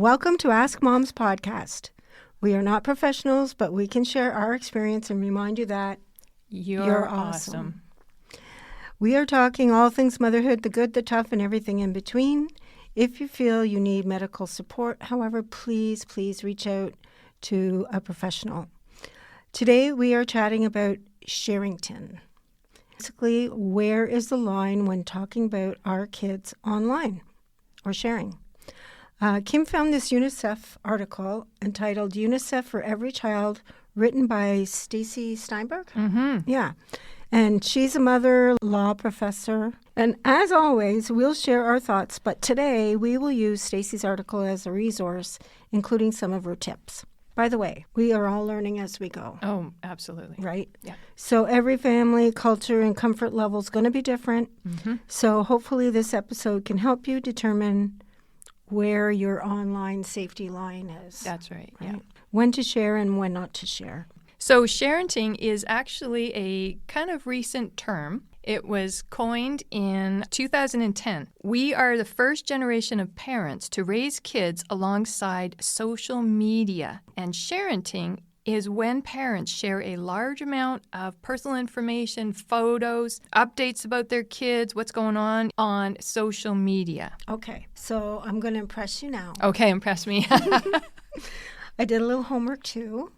Welcome to Ask Mom's podcast. We are not professionals, but we can share our experience and remind you that You're awesome. We are talking all things motherhood, the good, the tough, and everything in between. If you feel you need medical support, however, please reach out to a professional. Today, we are chatting about Sharenting. Basically, where is the line when talking about our kids online or sharing? Kim found this UNICEF article entitled UNICEF for Every Child, written by Stacy Steinberg. Mm-hmm. Yeah. And she's a mother, law professor. And as always, we'll share our thoughts. But today, we will use Stacy's article as a resource, including some of her tips. By the way, we are all learning as we go. Oh, absolutely. Right? Yeah. So every family, culture, and comfort level is going to be different. Mm-hmm. So hopefully this episode can help you determine where your online safety line is. That's right. Yeah. When to share and when not to share. So sharenting is actually a kind of recent term. It was coined in 2010. We are the first generation of parents to raise kids alongside social media. And sharenting is when parents share a large amount of personal information, photos, updates about their kids, what's going on social media. Okay, so I'm going to impress you now. Okay, impress me. I did a little homework too.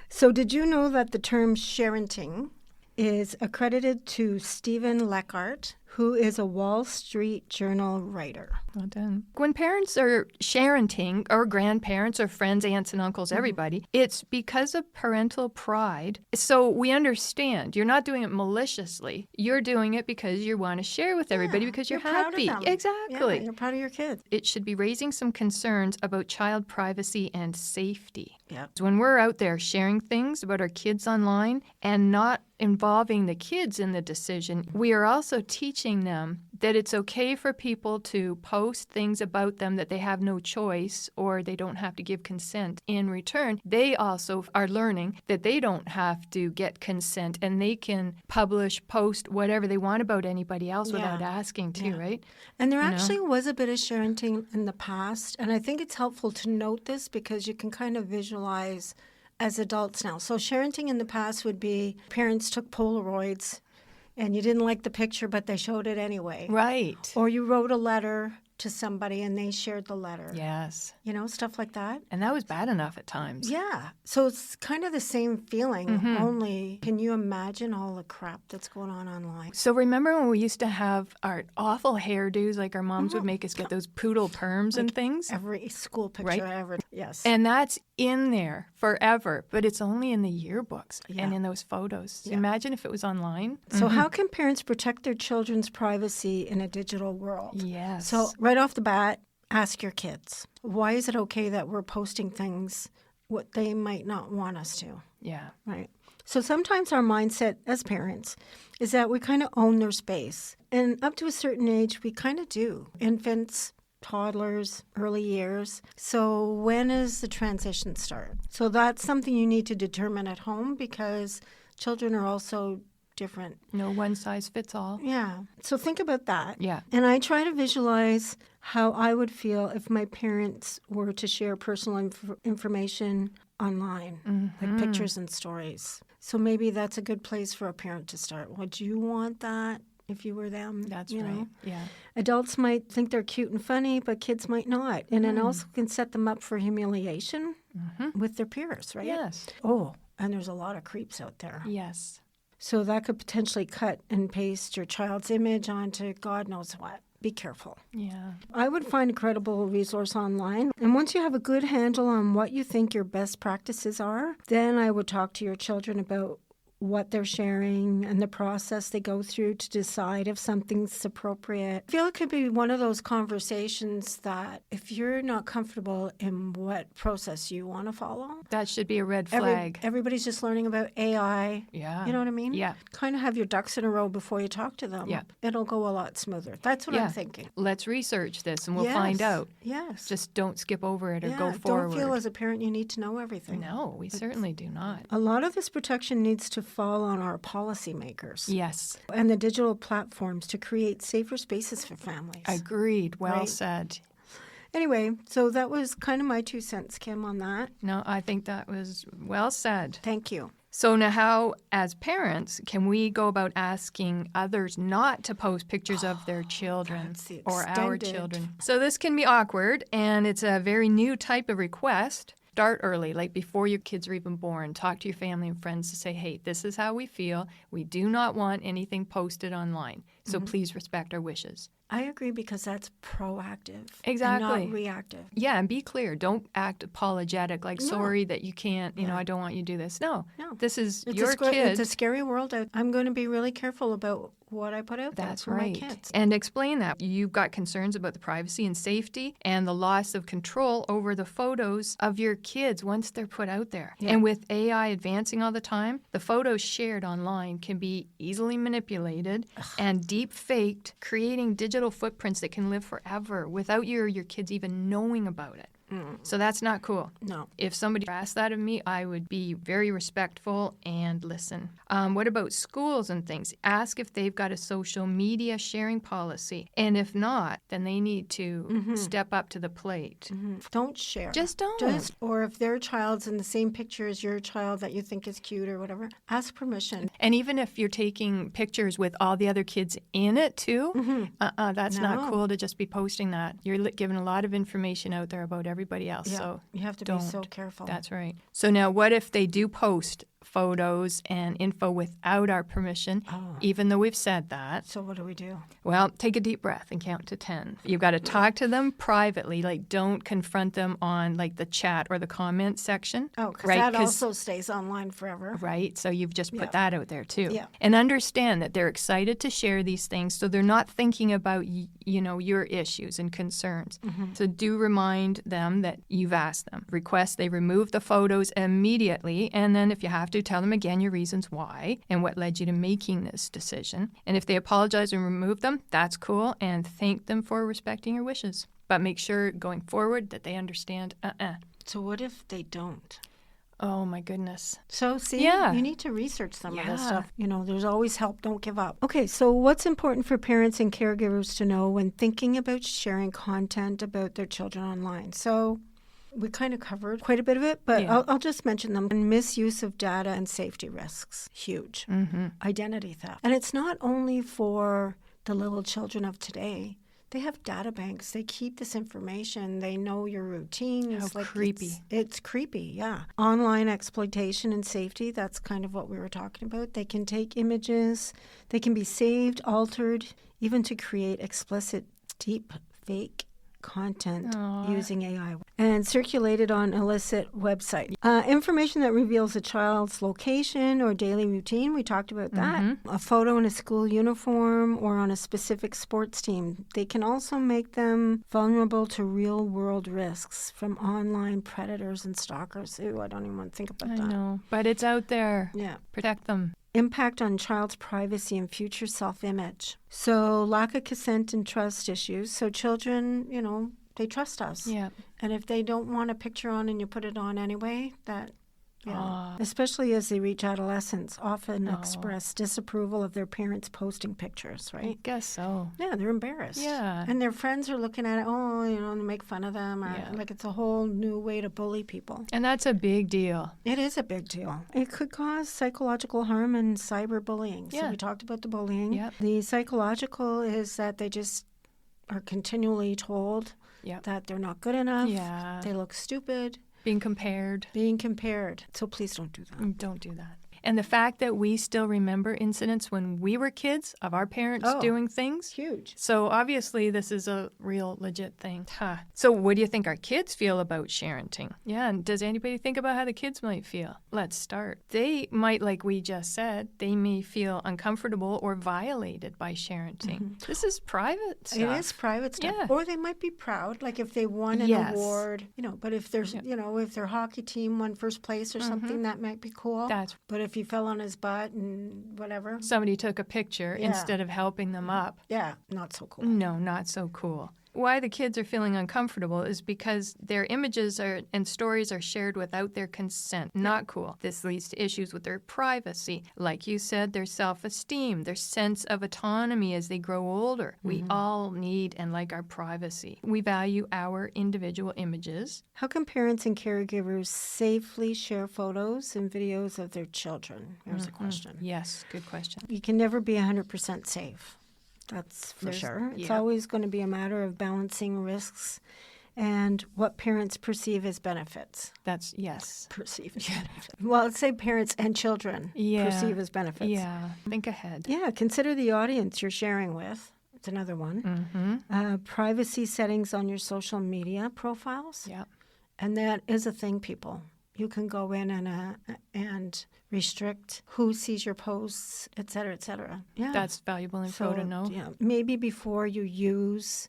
So did you know that the term sharenting is accredited to Stephen Leckart, who is a Wall Street Journal writer? Well done. When parents are sharenting, or grandparents or friends, aunts and uncles, everybody, it's because of parental pride. So we understand you're not doing it maliciously. You're doing it because you want to share with everybody because you're happy. Proud of them. Exactly. Yeah, you're proud of your kids. It should be raising some concerns about child privacy and safety. Yeah. When we're out there sharing things about our kids online and not involving the kids in the decision, we are also teaching them that it's okay for people to post things about them that they have no choice or they don't have to give consent in return. They also are learning that they don't have to get consent and they can publish, post whatever they want about anybody else without asking too, right? And there actually was a bit of sharenting in the past, and I think it's helpful to note this because you can kind of visualize as adults now. So sharenting in the past would be parents took Polaroids and you didn't like the picture, but they showed it anyway. Right. Or you wrote a letter to somebody and they shared the letter. Yes. You know, stuff like that. And that was bad enough at times. Yeah. So it's kind of the same feeling, only can you imagine all the crap that's going on online? So remember when we used to have our awful hairdos, like our moms would make us get those poodle perms and things? Every school picture ever. Yes. And that's in there forever, but it's only in the yearbooks and in those photos. Yeah. Imagine if it was online. So how can parents protect their children's privacy in a digital world? Yes. So right off the bat, ask your kids, why is it okay that we're posting things what they might not want us to? Yeah. Right. So sometimes our mindset as parents is that we kind of own their space. And up to a certain age, we kind of do. Infants, toddlers, early years. So when does the transition start? So that's something you need to determine at home because children are also different. No one size fits all. Yeah. So think about that. Yeah. And I try to visualize how I would feel if my parents were to share personal information online, like pictures and stories. So maybe that's a good place for a parent to start. Would you want that if you were them? That's you right. know? Yeah. Adults might think they're cute and funny, but kids might not. And it also can set them up for humiliation with their peers, right? Yes. Oh, and there's a lot of creeps out there. Yes. So that could potentially cut and paste your child's image onto God knows what. Be careful. Yeah. I would find a credible resource online. And once you have a good handle on what you think your best practices are, then I would talk to your children about what they're sharing and the process they go through to decide if something's appropriate. I feel it could be one of those conversations that if you're not comfortable in what process you want to follow, That should be a red flag. everybody's just learning about AI. Yeah. You know what I mean? Yeah. Kind of have your ducks in a row before you talk to them. Yeah. It'll go a lot smoother. That's what Yeah. I'm thinking. Let's research this and we'll Yes. find out. Yes. Just don't skip over it or yeah, go forward. Don't feel as a parent you need to know everything. No, we certainly do not. A lot of this protection needs to fall on our policymakers Yes. and the digital platforms to create safer spaces for families. Agreed. Well Right. said. Anyway, so that was kind of my 2 cents, Kim, on that. No, I think that was well said. Thank you. So now how, as parents, can we go about asking others not to post pictures of their children That's the or our extended- children? So this can be awkward, and it's a very new type of request. Start early, like before your kids are even born. Talk to your family and friends to say, hey, this is how we feel. We do not want anything posted online. So please respect our wishes. I agree because that's proactive. Exactly. And not reactive. Yeah, and be clear. Don't act apologetic, like, No. sorry that you can't, Yeah. I don't want you to do this. No, No. this is It's your kid. It's a scary world out. I'm going to be really careful about what I put out there That's for right. my kids. And explain that. You've got concerns about the privacy and safety and the loss of control over the photos of your kids once they're put out there. Yeah. And with AI advancing all the time, the photos shared online can be easily manipulated and deep faked, creating digital footprints that can live forever without you or your kids even knowing about it. So that's not cool. No. If somebody asked that of me, I would be very respectful and listen. What about schools and things? Ask if they've got a social media sharing policy. And if not, then they need to step up to the plate. Don't share. Just don't. Or if their child's in the same picture as your child that you think is cute or whatever, ask permission. And even if you're taking pictures with all the other kids in it too, that's not No. cool to just be posting that. You're giving a lot of information out there about everybody else. Yeah, So you have to don't. be so careful. That's right. So now what if they do post photos and info without our permission, even though we've said that? So what do we do? Well, take a deep breath and count to 10. You've got to talk to them privately. Like, don't confront them on, like, the chat or the comment section. Oh, because right? that also stays online forever. Right? So you've just put Yeah. that out there, too. Yeah. And understand that they're excited to share these things, so they're not thinking about, your issues and concerns. So do remind them that you've asked them. Request they remove the photos immediately, and then if you have to, tell them again your reasons why and what led you to making this decision. And if they apologize and remove them, that's cool, and thank them for respecting your wishes. But make sure going forward that they understand, So what if they don't? Oh, my goodness. So, see, Yeah. you need to research some of this Yeah. stuff. There's always help. Don't give up. Okay, so what's important for parents and caregivers to know when thinking about sharing content about their children online? So, we kind of covered quite a bit of it, but Yeah. I'll just mention them. Misuse of data and safety risks, huge. Identity theft. And it's not only for the little children of today. They have data banks. They keep this information. They know your routines. How creepy. It's creepy, yeah. Online exploitation and safety, that's kind of what we were talking about. They can take images. They can be saved, altered, even to create explicit, deep, fake content using AI and circulated on illicit website. Information that reveals a child's location or daily routine, we talked about that. A photo in a school uniform or on a specific sports team. They can also make them vulnerable to real world risks from online predators and stalkers. Ooh, I don't even want to think about that. I know, but it's out there. Yeah. Protect them. Impact on child's privacy and future self-image. So lack of consent and trust issues. So children, they trust us. Yeah. And if they don't want a picture on and you put it on anyway, especially as they reach adolescence, often express disapproval of their parents posting pictures, I right? guess so. Yeah, they're embarrassed. Yeah. And their friends are looking at it, and make fun of them. Or, like it's a whole new way to bully people. And that's a big deal. It is a big deal. It could cause psychological harm and cyberbullying. So Yeah. we talked about the bullying. Yep. The psychological is that they just are continually told Yep. that they're not good enough. Yeah. They look stupid. Being compared. Being compared. So please don't do that. Don't do that. And the fact that we still remember incidents when we were kids of our parents doing things. Huge. So obviously this is a real legit thing. So what do you think our kids feel about sharenting? Yeah, and does anybody think about how the kids might feel? Let's start. They might, like we just said, they may feel uncomfortable or violated by sharenting. This is private stuff. It is private stuff. Yeah. Or they might be proud, like if they won an Yes. award, but if there's, if their hockey team won first place or something, that might be cool. But if he fell on his butt and whatever. Somebody took a picture Yeah. instead of helping them up. Yeah, not so cool. No, not so cool. why the kids are feeling uncomfortable is because their images and stories are shared without their consent. Not cool. This leads to issues with their privacy. Like you said, their self-esteem, their sense of autonomy as they grow older. We all need and like our privacy. We value our individual images. How can parents and caregivers safely share photos and videos of their children? Here's a question. Yes, good question. You can never be 100% safe. That's for sure. It's always going to be a matter of balancing risks and what parents perceive as benefits. That's, yes. Perceive as benefits. Well, let's say parents and children perceive as benefits. Yeah, think ahead. Yeah, consider the audience you're sharing with. It's another one. Privacy settings on your social media profiles. Yeah. And that is a thing, people. You can go in and restrict who sees your posts, et cetera, et cetera. Yeah. That's valuable info to know. Yeah, maybe before you use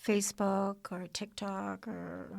Facebook or TikTok or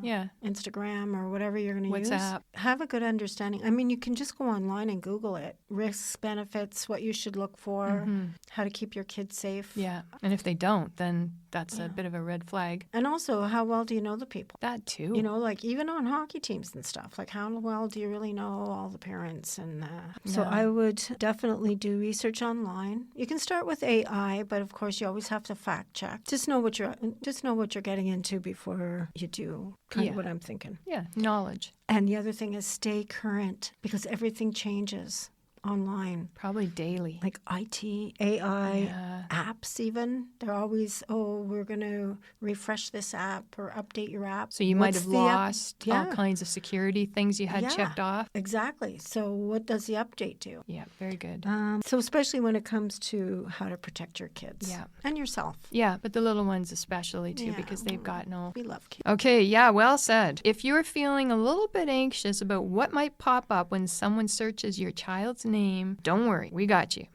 Instagram or whatever you're going to use. WhatsApp. Have a good understanding. I mean, you can just go online and Google it. Risks, benefits, what you should look for, how to keep your kids safe. Yeah, and if they don't, then that's a bit of a red flag. And also, how well do you know the people? That too. You know, like even on hockey teams and stuff, like how well do you really know all the parents? And so I would definitely do research online. You can start with AI, but of course you always have to fact check. Just know what you're getting into before you do. Kind of what I'm thinking. Yeah, knowledge. And the other thing is stay current because everything changes online. Probably daily. Like IT, AI, apps even. They're always, we're going to refresh this app or update your app. So you might have lost all kinds of security things you had checked off. Exactly. So what does the update do? Yeah, very good. So especially when it comes to how to protect your kids. Yeah. And yourself. Yeah, but the little ones especially too because they've got no... We love kids. Okay, yeah, well said. If you're feeling a little bit anxious about what might pop up when someone searches your child's name, don't worry, we got you.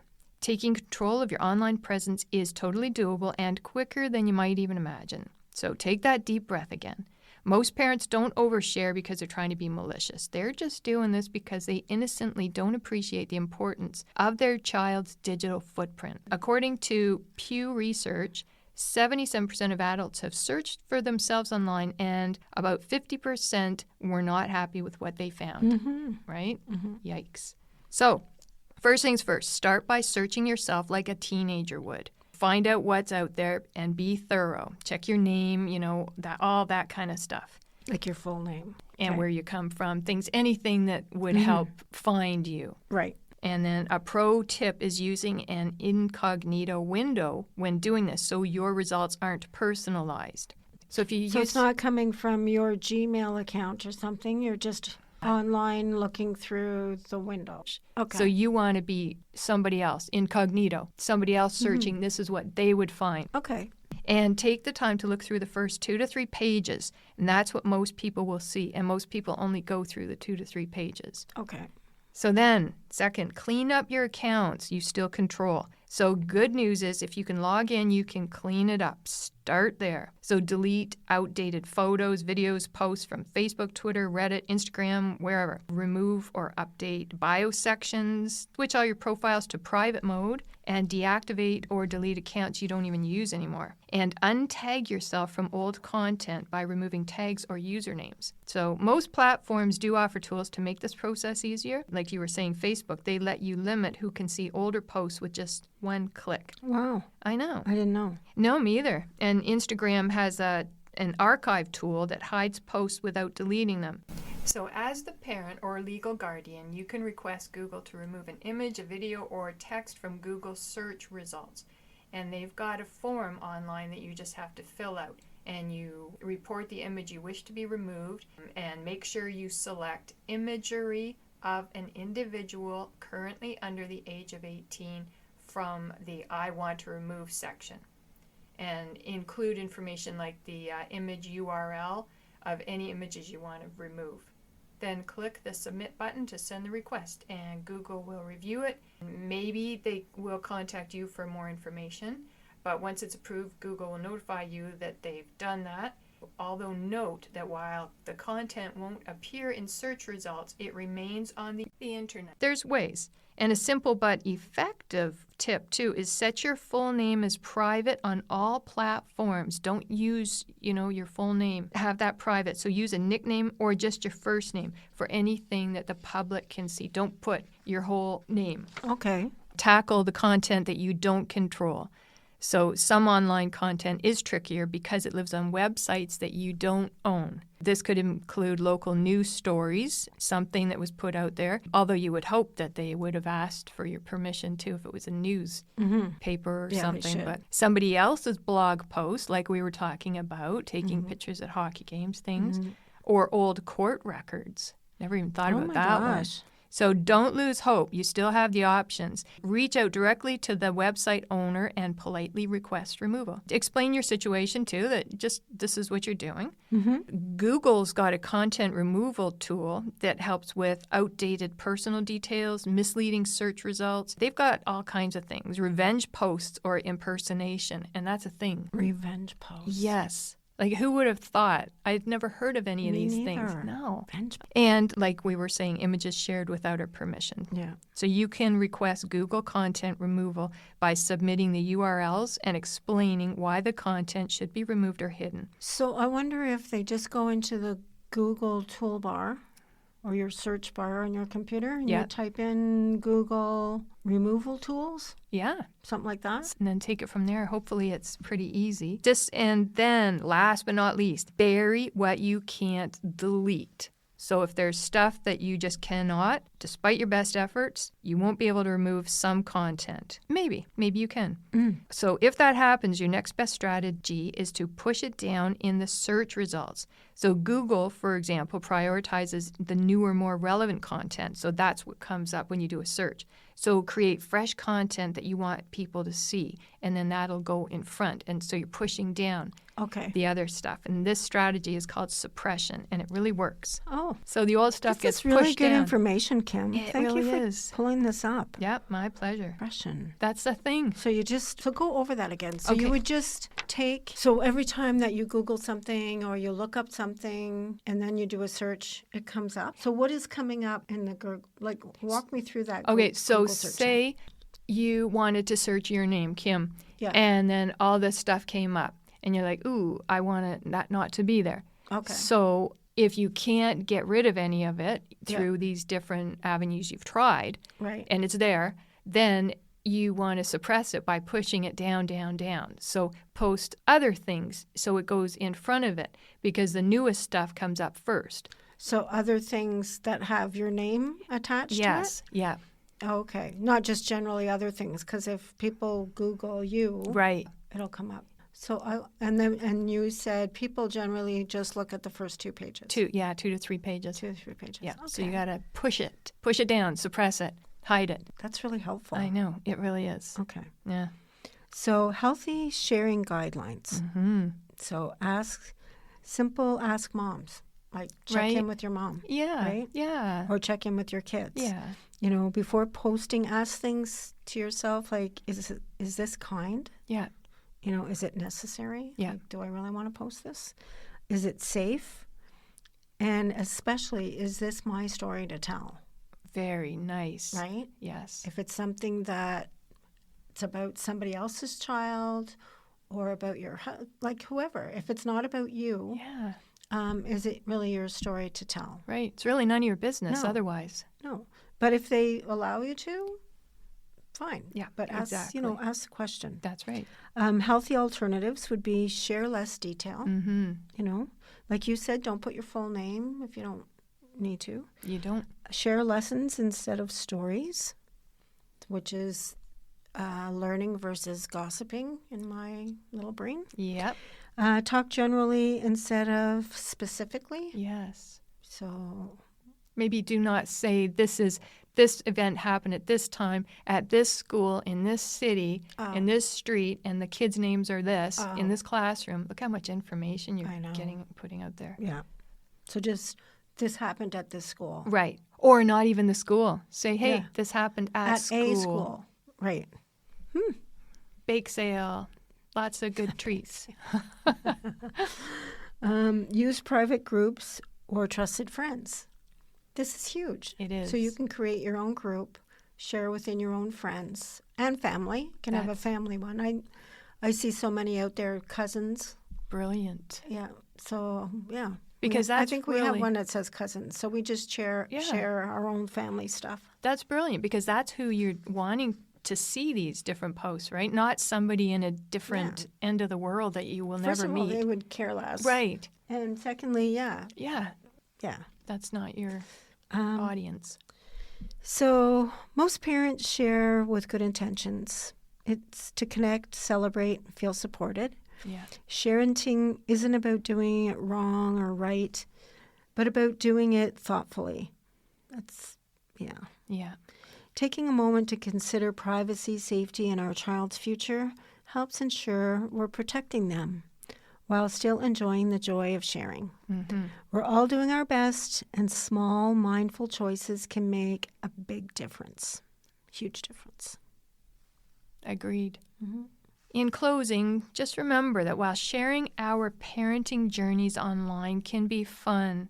Taking control of your online presence is totally doable and quicker than you might even imagine. So take that deep breath again. Most parents don't overshare because they're trying to be malicious. They're just doing this because they innocently don't appreciate the importance of their child's digital footprint. According to Pew Research, 77% of adults have searched for themselves online, and about 50% were not happy with what they found, right? Yikes. So, first things first, start by searching yourself like a teenager would. Find out what's out there and be thorough. Check your name, all that kind of stuff. Like your full name. And where you come from, anything that would help find you. Right. And then a pro tip is using an incognito window when doing this so your results aren't personalized. So it's not coming from your Gmail account or something, you're just online looking through the window. Okay. So you want to be somebody else, incognito, somebody else searching, this is what they would find. Okay. And take the time to look through the first 2 to 3 pages, and that's what most people will see, and most people only go through the 2 to 3 pages. Okay. So then, second, clean up your accounts you still control. So good news is if you can log in, you can clean it up. Start there. So delete outdated photos, videos, posts from Facebook, Twitter, Reddit, Instagram, wherever. Remove or update bio sections. Switch all your profiles to private mode and deactivate or delete accounts you don't even use anymore. And untag yourself from old content by removing tags or usernames. So most platforms do offer tools to make this process easier. Like you were saying, Facebook, they let you limit who can see older posts with just one click. Wow. I know. I didn't know. No, me either. And Instagram has an archive tool that hides posts without deleting them. So as the parent or legal guardian, you can request Google to remove an image, a video, or a text from Google search results. And they've got a form online that you just have to fill out. And you report the image you wish to be removed and make sure you select imagery of an individual currently under the age of 18 from the I want to remove section. And include information like the image URL of any images you want to remove. Then click the submit button to send the request and Google will review it. Maybe they will contact you for more information, but once it's approved, Google will notify you that they've done that Although note that while the content won't appear in search results, it remains on the internet. There's ways. And a simple but effective tip, too, is set your full name as private on all platforms. Don't use, your full name. Have that private. So use a nickname or just your first name for anything that the public can see. Don't put your whole name. Okay. Tackle the content that you don't control. So some online content is trickier because it lives on websites that you don't own. This could include local news stories, something that was put out there, although you would hope that they would have asked for your permission too if it was a news paper or something. But somebody else's blog post, like we were talking about, taking pictures at hockey games, things, or old court records. Never even thought about that one. So don't lose hope. You still have the options. Reach out directly to the website owner and politely request removal. Explain your situation, too, that just this is what you're doing. Google's got a content removal tool that helps with outdated personal details, misleading search results. They've got all kinds of things. Revenge posts or impersonation, and that's a thing. Revenge posts. Yes. Like, who would have thought? I'd never heard of any of these things. No. Revenge. And like we were saying, images shared without our permission. Yeah. So you can request Google content removal by submitting the URLs and explaining why the content should be removed or hidden. So I wonder if they just go into the Google toolbar or your search bar on your computer and you type in Google removal tools. Yeah. Something like that. And then take it from there. Hopefully it's pretty easy. And then, last but not least, bury what you can't delete. So if there's stuff that you just cannot, despite your best efforts, you won't be able to remove some content. Maybe you can. So if that happens, your next best strategy is to push it down in the search results. So Google, for example, prioritizes the newer, more relevant content. So that's what comes up when you do a search. So create fresh content that you want people to see, and then that'll go in front. And so you're pushing down the other stuff. And this strategy is called suppression, and it really works. Oh. So the old stuff gets pushed down. This is really good information, Kim. It Thank really you for is. pulling this up. Yep, my pleasure. Suppression. That's the thing. So go over that again. So you would just so every time that you Google something or you look up something and then you do a search, it comes up. So what is coming up in the Google? Like, walk me through that. Okay, so Google search. say you wanted to search your name, Kim, and then all this stuff came up, and you're like, ooh, I want that not to be there. Okay. So if you can't get rid of any of it through these different avenues you've tried, and it's there, then you want to suppress it by pushing it down, down, down. So post other things so it goes in front of it because the newest stuff comes up first. So other things that have your name attached to it? Yes, yeah. Okay, not just generally other things, because if people Google you, it'll come up. So and you said people generally just look at the first 2 pages. 2 to 3 pages. 2 to 3 pages. Yeah. Okay. So you gotta push it down, suppress it, hide it. That's really helpful. I know it really is. Okay. Yeah. So healthy sharing guidelines. So ask moms. Like check in with your mom. Yeah. Right? Yeah. Or check in with your kids. Yeah. Before posting, ask things to yourself like, is this kind? Yeah. Is it necessary? Yeah. Like, do I really want to post this? Is it safe? And especially, is this my story to tell? Very nice. Right? Yes. If it's something that it's about somebody else's child or about whoever, if it's not about you, is it really your story to tell? Right. It's really none of your business otherwise. No. But if they allow you to, fine. Yeah, but ask the question. That's right. Healthy alternatives would be share less detail. Like you said, don't put your full name if you don't need to. You don't. Share lessons instead of stories, which is learning versus gossiping in my little brain. Yep. Talk generally instead of specifically. Yes. So maybe do not say this event happened at this time, at this school, in this city, in this street, and the kids' names are this, in this classroom. Look how much information you're putting out there. Yeah. So just, this happened at this school. Right. Or not even the school. Say, hey, this happened at school. A school. Right. Bake sale. Lots of good treats. Use private groups or trusted friends. This is huge. It is. So you can create your own group, share within your own friends and family. You can have a family one. I see so many out there, cousins. Brilliant. Yeah. So, yeah. Because I that's think we have one that says cousins. So we just share our own family stuff. That's brilliant because that's who you're wanting to see these different posts, right? Not somebody in a different end of the world that you will First never of all, meet. they would care less. Right. And secondly, yeah. That's not your audience. So most parents share with good intentions. It's to connect, celebrate, feel supported. Yeah. Sharenting isn't about doing it wrong or right, but about doing it thoughtfully. Yeah. Taking a moment to consider privacy, safety, and our child's future helps ensure we're protecting them while still enjoying the joy of sharing. Mm-hmm. We're all doing our best, and small, mindful choices can make a big difference. Huge difference. Agreed. Mm-hmm. In closing, just remember that while sharing our parenting journeys online can be fun,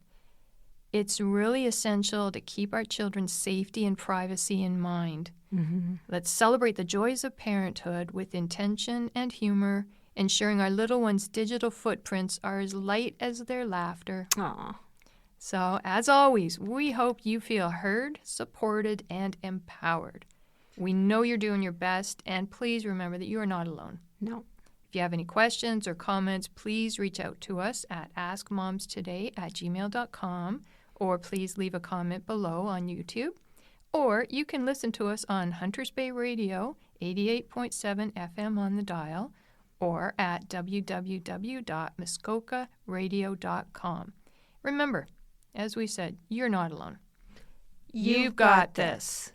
it's really essential to keep our children's safety and privacy in mind. Mm-hmm. Let's celebrate the joys of parenthood with intention and humor, ensuring our little ones' digital footprints are as light as their laughter. Aw. So, as always, we hope you feel heard, supported, and empowered. We know you're doing your best, and please remember that you are not alone. No. If you have any questions or comments, please reach out to us at askmomstoday@gmail.com, or please leave a comment below on YouTube. Or you can listen to us on Hunters Bay Radio, 88.7 FM on the dial, or at www.muskokaradio.com. Remember, as we said, you're not alone. You've got this.